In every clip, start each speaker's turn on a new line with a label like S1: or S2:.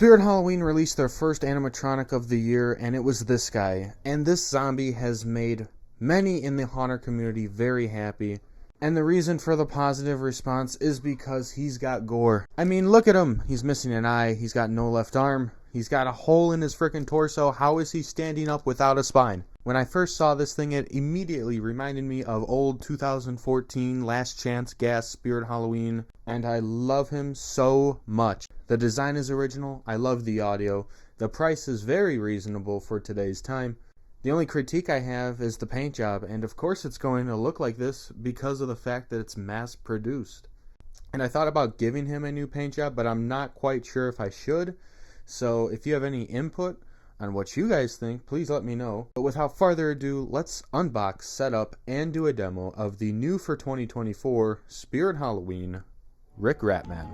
S1: Spirit Halloween released their first animatronic of the year, and it was this guy. And this zombie has made many in the haunter community very happy. And the reason for the positive response is because he's got gore. I mean, look at him. He's missing an eye. He's got no left arm. He's got a hole in his frickin' torso. How is he standing up without a spine? When I first saw this thing, it immediately reminded me of old 2014 Last Chance Gas Spirit Halloween, and I love him so much. The design is original. I love the audio. The price is very reasonable for today's time. The only critique I have is the paint job, and of course it's going to look like this because of the fact that it's mass produced. And I thought about giving him a new paint job, but I'm not quite sure if I should. So if you have any input on what you guys think, please let me know. But without further ado, let's unbox, set up, and do a demo of the new for 2024 Spirit Halloween Rick Ratman.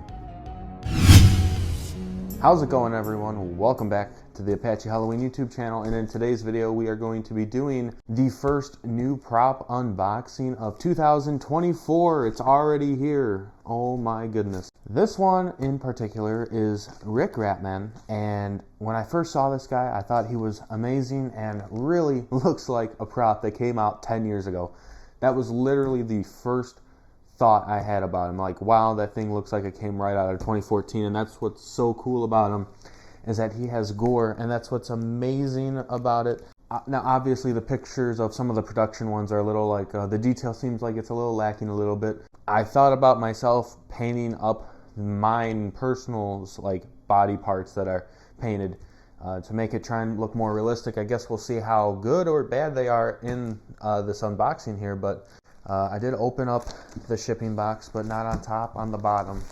S1: How's it going, everyone? Welcome back to the Apache Halloween YouTube channel, and in today's video we are going to be doing the first new prop unboxing of 2024. It's already here. Oh my goodness. This one in particular is Rick Ratman, and when I first saw this guy I thought he was amazing and really looks like a prop that came out 10 years ago. That was literally the first thought I had about him. Like, wow, that thing looks like it came right out of 2014, and that's what's so cool about him, is that he has gore, and that's what's amazing about it. Now, obviously, the pictures of some of the production ones are a little like, the detail seems like it's a little lacking a little bit. I thought about myself painting up mine personal, like, body parts that are painted to make it try and look more realistic. I guess we'll see how good or bad they are in this unboxing here, but I did open up the shipping box, but not on top, on the bottom.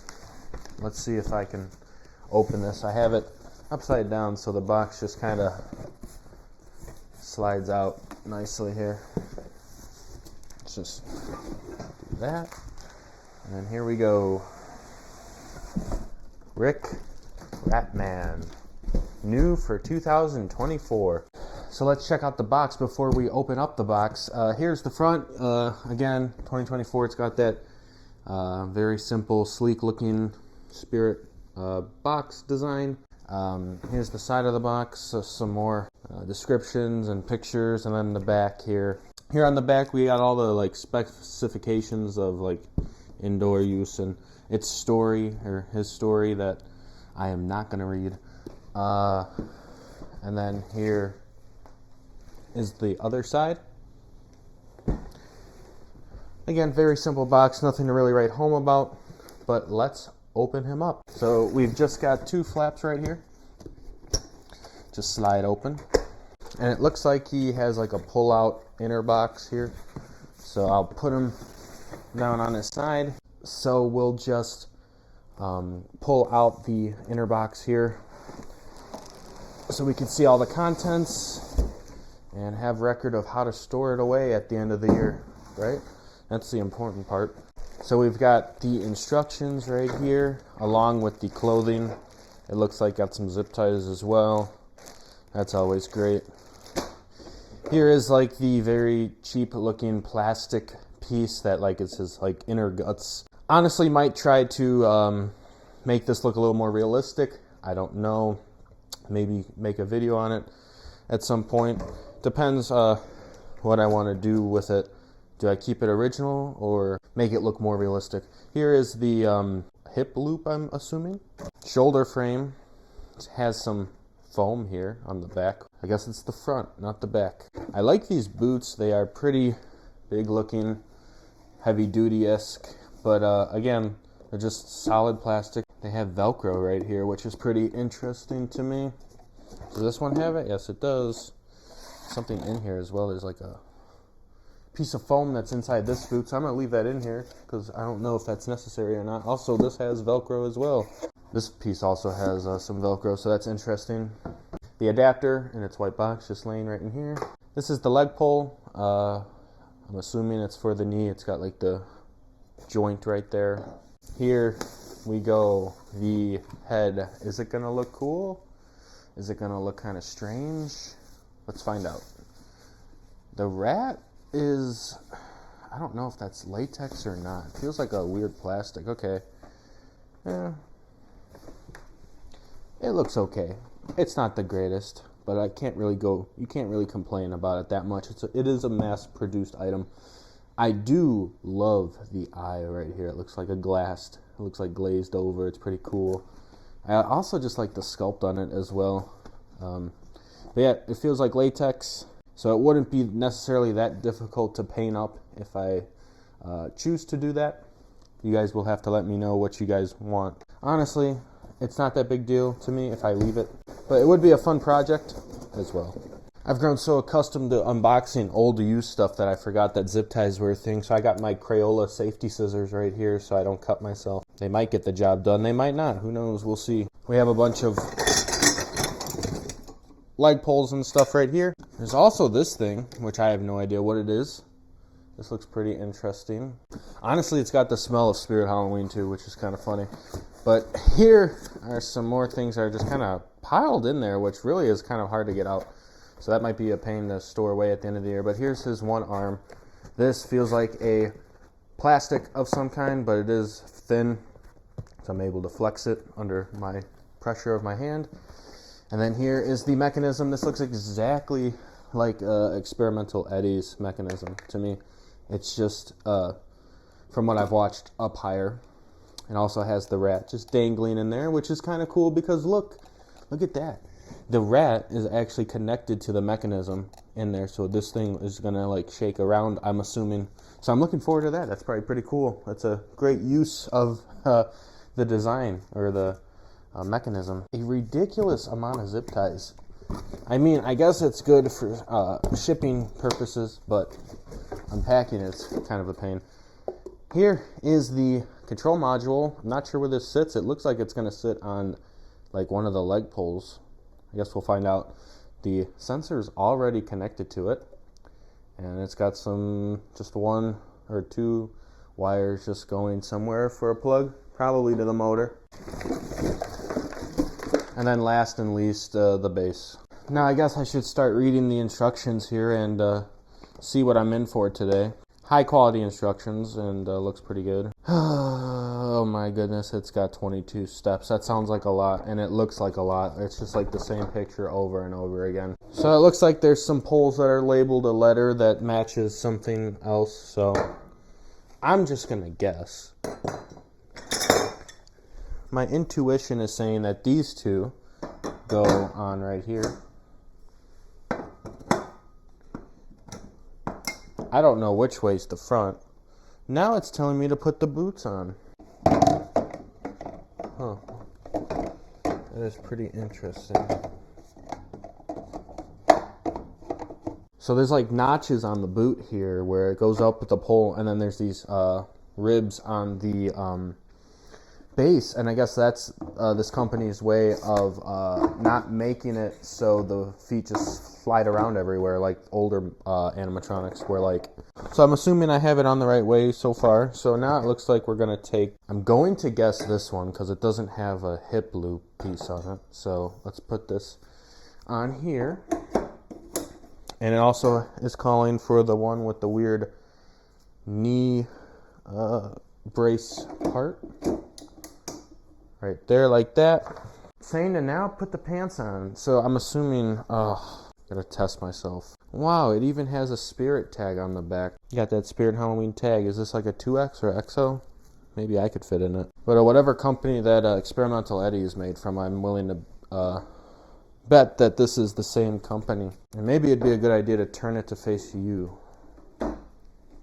S1: Let's see if I can open this. I have it upside down, so the box just kind of slides out nicely here. Let's just do that. And then here we go. Rick Ratman, new for 2024. So let's check out the box before we open up the box. Here's the front. Again, 2024, it's got that very simple, sleek looking Spirit box design. Here's the side of the box, so some more descriptions and pictures, and then the back here. Here on the back we got all the like specifications of like indoor use and its story, or his story, that I am not going to read. And then here is the other side. Again, very simple box, nothing to really write home about, but let's open him up. So we've just got two flaps right here. Just slide open. And it looks like he has like a pull-out inner box here. So I'll put him down on his side. So we'll just pull out the inner box here so we can see all the contents and have record of how to store it away at the end of the year, right? That's the important part. So we've got the instructions right here, along with the clothing. It looks like got some zip ties as well. That's always great. Here is like the very cheap looking plastic piece that like it's his like inner guts. Honestly, might try to make this look a little more realistic. I don't know. Maybe make a video on it at some point. Depends what I want to do with it. Do I keep it original or make it look more realistic? Here is the hip loop, I'm assuming. Shoulder frame. It has some foam here on the back. I guess it's the front, not the back. I like these boots. They are pretty big looking, heavy duty-esque, but again, they're just solid plastic. They have Velcro right here, which is pretty interesting to me. Does this one have it? Yes, it does. Something in here as well. There's like a piece of foam that's inside this boot, so I'm going to leave that in here because I don't know if that's necessary or not. Also, this has Velcro as well. This piece also has some Velcro, so that's interesting. The adapter in its white box just laying right in here. This is the leg pole. I'm assuming it's for the knee. It's got like the joint right there. Here we go. The head. Is it going to look cool? Is it going to look kind of strange? Let's find out. The rat is, I don't know if that's latex or not. It feels like a weird plastic. Okay. Yeah. It looks okay. It's not the greatest, but you can't really complain about it that much. It is a mass-produced item. I do love the eye right here. It looks like it looks like glazed over. It's pretty cool. I also just like the sculpt on it as well. But yeah, it feels like latex, so it wouldn't be necessarily that difficult to paint up if I choose to do that. You guys will have to let me know what you guys want. Honestly, it's not that big deal to me if I leave it, but it would be a fun project as well. I've grown so accustomed to unboxing old used stuff that I forgot that zip ties were a thing, so I got my Crayola safety scissors right here so I don't cut myself. They might get the job done, they might not, who knows, we'll see. We have a bunch of leg poles and stuff right here. There's also this thing, which I have no idea what it is. This looks pretty interesting. Honestly, it's got the smell of Spirit Halloween too, which is kind of funny. But here are some more things that are just kind of piled in there, which really is kind of hard to get out. So that might be a pain to store away at the end of the year. But here's his one arm. This feels like a plastic of some kind, but it is thin, so I'm able to flex it under my pressure of my hand. And then here is the mechanism. This looks exactly like Experimental Eddie's mechanism to me. It's just, from what I've watched, up higher. It also has the rat just dangling in there, which is kind of cool because look at that. The rat is actually connected to the mechanism in there, so this thing is going to like shake around, I'm assuming. So I'm looking forward to that. That's probably pretty cool. That's a great use of the design or the mechanism. A ridiculous amount of zip ties. I mean, I guess it's good for shipping purposes, but unpacking is kind of a pain. Here is the control module. I'm not sure where this sits. It looks like it's going to sit on like one of the leg poles. I guess we'll find out. The sensor's already connected to it, and it's got just one or two wires just going somewhere for a plug, probably to the motor. And then last and least, the base. Now I guess I should start reading the instructions here and see what I'm in for today. High quality instructions, and looks pretty good. Oh my goodness, it's got 22 steps. That sounds like a lot, and it looks like a lot. It's just like the same picture over and over again. So it looks like there's some poles that are labeled a letter that matches something else, so I'm just gonna guess. My intuition is saying that these two go on right here. I don't know which way's the front. Now it's telling me to put the boots on. Huh. That is pretty interesting. So there's like notches on the boot here where it goes up with the pole, and then there's these ribs on the base, and I guess that's this company's way of not making it so the feet just slide around everywhere like older animatronics were like. So I'm assuming I have it on the right way so far. So now it looks like I'm going to guess this one because it doesn't have a hip loop piece on it. So let's put this on here. And it also is calling for the one with the weird knee brace part. Right there like that. Saying to now put the pants on. So I'm assuming, gotta test myself. Wow, it even has a spirit tag on the back. You got that Spirit Halloween tag. Is this like a 2X or XO? Maybe I could fit in it. But whatever company that Experimental Eddie is made from, I'm willing to bet that this is the same company. And maybe it'd be a good idea to turn it to face you,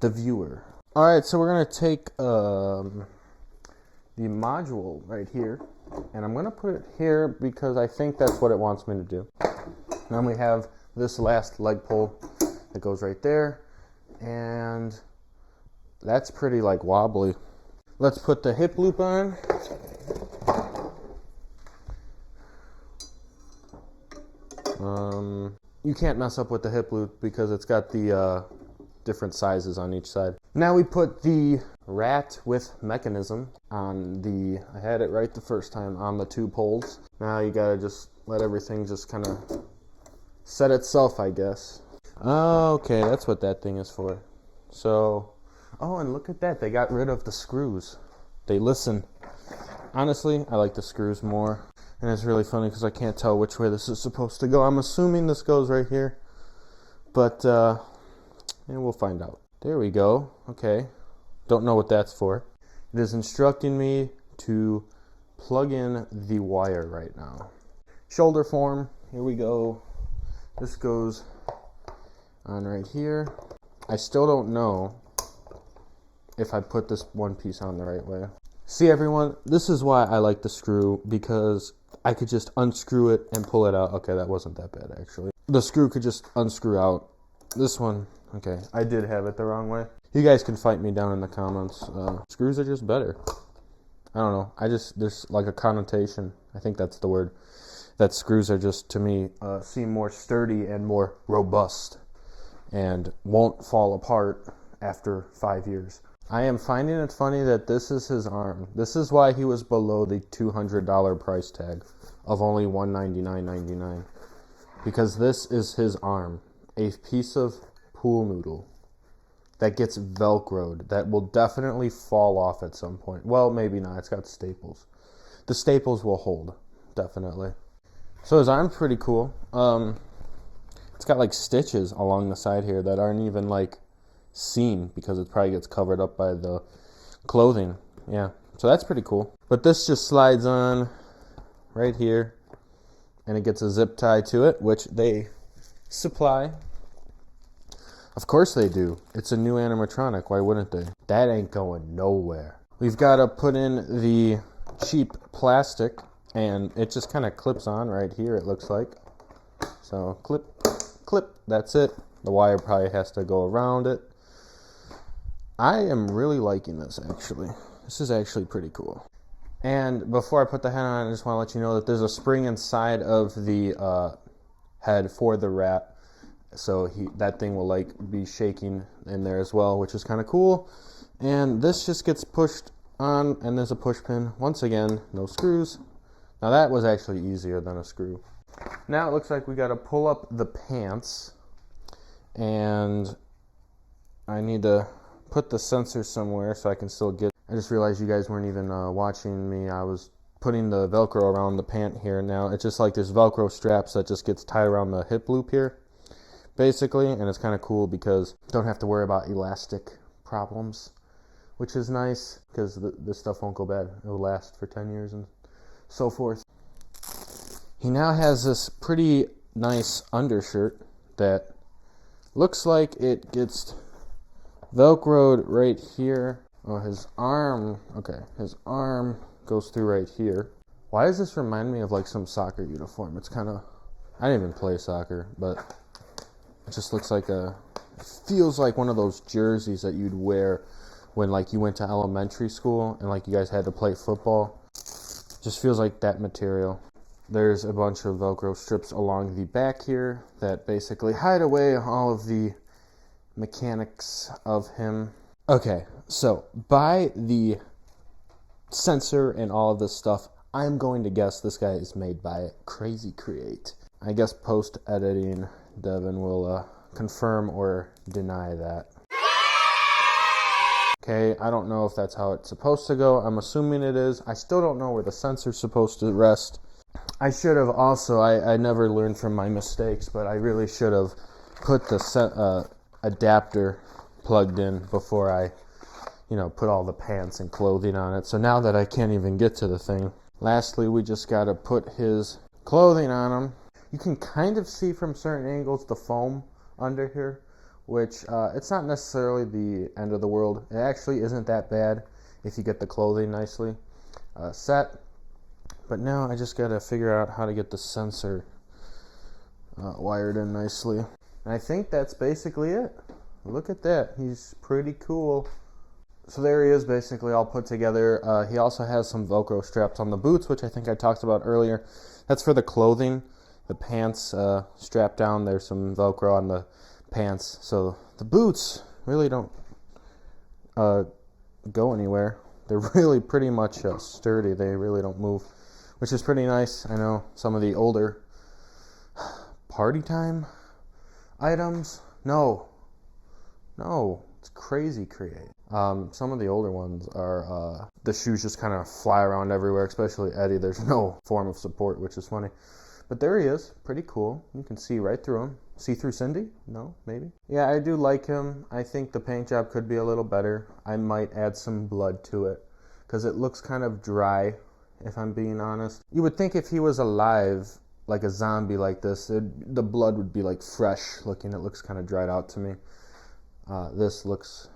S1: the viewer. Alright, so we're gonna take the module right here, and I'm going to put it here because I think that's what it wants me to do. Then we have this last leg pole that goes right there, and that's pretty like wobbly. Let's put the hip loop on. You can't mess up with the hip loop because it's got the different sizes on each side. Now we put the rat with mechanism on I had it right the first time, on the two poles. Now you gotta just let everything just kind of set itself, I guess. Okay, that's what that thing is for. So, oh, and look at that, they got rid of the screws. They listen. Honestly, I like the screws more. And it's really funny because I can't tell which way this is supposed to go. I'm assuming this goes right here, but we'll find out. There we go. Okay. Don't know what that's for. It is instructing me to plug in the wire right now. Shoulder form. Here we go. This goes on right here. I still don't know if I put this one piece on the right way. See, everyone, this is why I like the screw, because I could just unscrew it and pull it out. Okay, that wasn't that bad, actually. The screw could just unscrew out. This one, okay, I did have it the wrong way. You guys can fight me down in the comments. Screws are just better. I don't know. There's like a connotation. I think that's the word. That screws are just, to me, seem more sturdy and more robust and won't fall apart after 5 years. I am finding it funny that this is his arm. This is why he was below the $200 price tag of only $199.99. Because this is his arm. A piece of pool noodle that gets Velcroed, that will definitely fall off at some point. Well, maybe not. It's got staples. The staples will hold, definitely. So his arm's pretty cool. It's got like stitches along the side here that aren't even like seen because it probably gets covered up by the clothing. Yeah, so that's pretty cool. But this just slides on right here and it gets a zip tie to it, which they supply. Of course they do. It's a new animatronic. Why wouldn't they? That ain't going nowhere. We've got to put in the cheap plastic, and it just kind of clips on right here, it looks like. So clip, clip, that's it. The wire probably has to go around it. I am really liking this, actually. This is actually pretty cool. And before I put the head on, I just want to let you know that there's a spring inside of the head for the rat. So that thing will like be shaking in there as well, which is kind of cool. And this just gets pushed on, and there's a push pin. Once again, no screws. Now that was actually easier than a screw. Now it looks like we got to pull up the pants, and I need to put the sensor somewhere so I can still get. I just realized you guys weren't even watching me. I was putting the Velcro around the pant here. Now it's just like there's Velcro straps that just gets tied around the hip loop here, basically, and it's kind of cool because you don't have to worry about elastic problems, which is nice because this stuff won't go bad. It'll last for 10 years and so forth. He now has this pretty nice undershirt that looks like it gets Velcroed right here. Oh, his arm, okay, his arm goes through right here. Why does this remind me of like some soccer uniform? It's kind of, I didn't even play soccer, but it just looks like feels like one of those jerseys that you'd wear when like you went to elementary school and like you guys had to play football. Just feels like that material. There's a bunch of Velcro strips along the back here that basically hide away all of the mechanics of him. Okay, so by the sensor and all of this stuff, I'm going to guess this guy is made by Crazy Create. I guess post-editing, Devin will confirm or deny that. Okay, I don't know if that's how it's supposed to go. I'm assuming it is. I still don't know where the sensor's supposed to rest. I should have also, I never learned from my mistakes, but I really should have put the adapter plugged in before I, put all the pants and clothing on it. So now that I can't even get to the thing. Lastly, we just got to put his clothing on him. You can kind of see from certain angles the foam under here, which it's not necessarily the end of the world. It actually isn't that bad if you get the clothing nicely set. But now I just got to figure out how to get the sensor wired in nicely. And I think that's basically it. Look at that. He's pretty cool. So there he is, basically all put together. He also has some Velcro straps on the boots, which I think I talked about earlier. That's for the clothing. The pants strapped down. There's some Velcro on the pants. So the boots really don't go anywhere. They're really pretty much sturdy. They really don't move, which is pretty nice. I know some of the older party time items. No, It's crazy creative. Some of the older ones are, the shoes just kind of fly around everywhere, especially Eddie. There's no form of support, which is funny. But there he is, pretty cool. You can see right through him. See through Cindy? No, maybe? Yeah, I do like him. I think the paint job could be a little better. I might add some blood to it, because it looks kind of dry, if I'm being honest. You would think if he was alive, like a zombie like this, the blood would be like fresh looking. It looks kind of dried out to me. This looks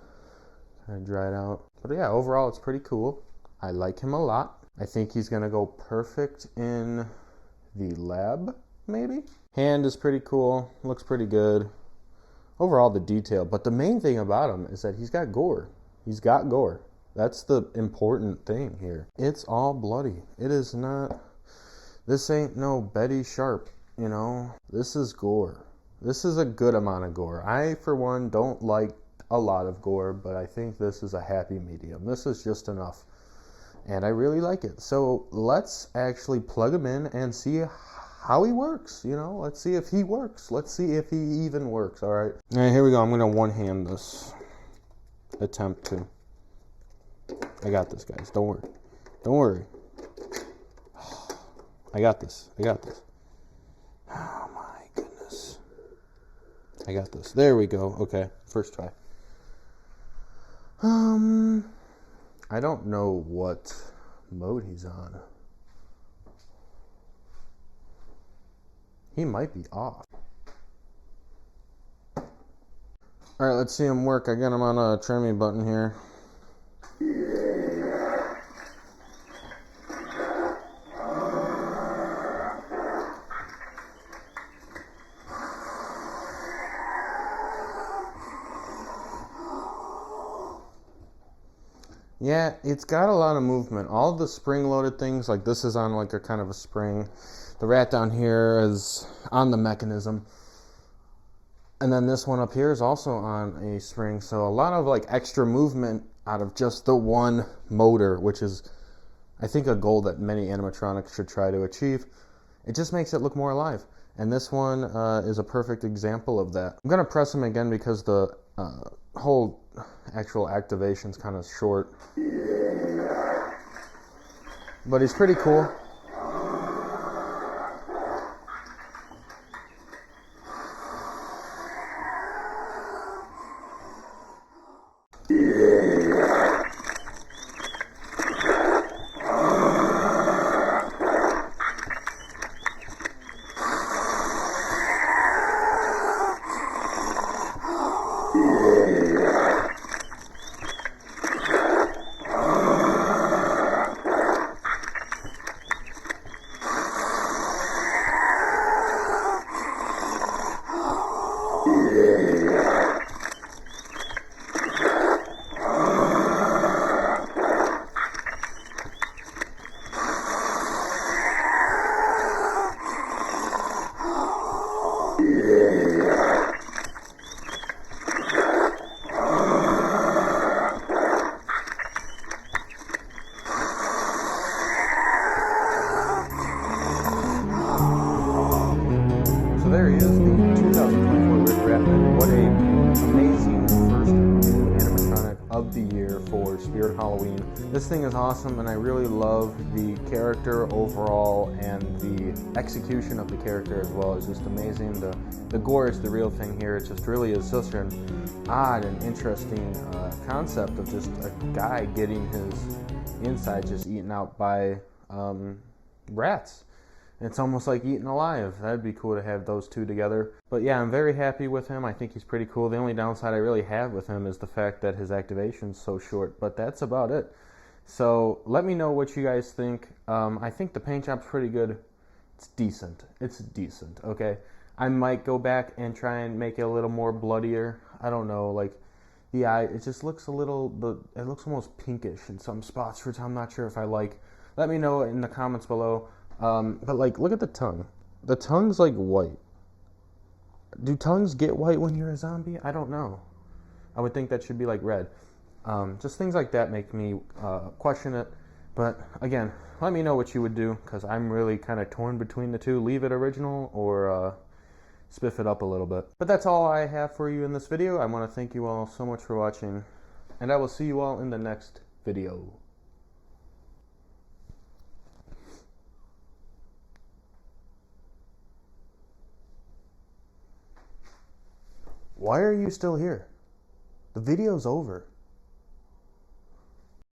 S1: kind of dried out. But yeah, overall it's pretty cool. I like him a lot. I think he's gonna go perfect in the lab, maybe? Hand is pretty cool, looks pretty good. Overall the detail, but the main thing about him is that he's got gore. He's got gore. That's the important thing here. It's all bloody. It is not, this ain't no Betty Sharp, you know? This is gore. This is a good amount of gore. I, for one, don't like a lot of gore, but I think this is a happy medium. This is just enough. And I really like it. So let's actually plug him in and see how he works, you know? Let's see if he works. Let's see if he even works, all right? All right, here we go. I'm going to one-hand this. Attempt to. I got this, guys. Don't worry. Don't worry. I got this. I got this. Oh, my goodness. I got this. There we go. Okay, first try. I don't know what mode he's on. He might be off. Alright, let's see him work. I got him on a trim me button here. Yeah, it's got a lot of movement. All the spring-loaded things, like this is on like a kind of a spring. The rat down here is on the mechanism. And then this one up here is also on a spring. So a lot of like extra movement out of just the one motor, which is, I think, a goal that many animatronics should try to achieve. It just makes it look more alive. And this one is a perfect example of that. I'm going to press him again because the whole actual activation's kind of short. But he's pretty cool. So there he is, the 2024 Rick Ratman. What a amazing first animatronic of the year for Spirit Halloween. This thing is awesome, and I really love the character overall, and the execution of the character as well is just amazing. The gore is the real thing here. It just really is such an odd and interesting concept of just a guy getting his insides just eaten out by rats. It's almost like eating alive. That'd be cool to have those two together. But yeah, I'm very happy with him. I think he's pretty cool. The only downside I really have with him is the fact that his activation's so short, but that's about it. So let me know what you guys think. I think the paint job's pretty good. It's decent. It's decent, okay? I might go back and try and make it a little more bloodier. I don't know, like the eye, it just looks a little, it looks almost pinkish in some spots, which I'm not sure if I like. Let me know in the comments below. But like, look at the tongue. The tongue's like white. Do tongues get white when you're a zombie? I don't know. I would think that should be like red. Just things like that make me question it. But again, let me know what you would do, because I'm really kind of torn between the two. Leave it original or spiff it up a little bit. But that's all I have for you in this video. I want to thank you all so much for watching, and I will see you all in the next video. Why are you still here? The video's over.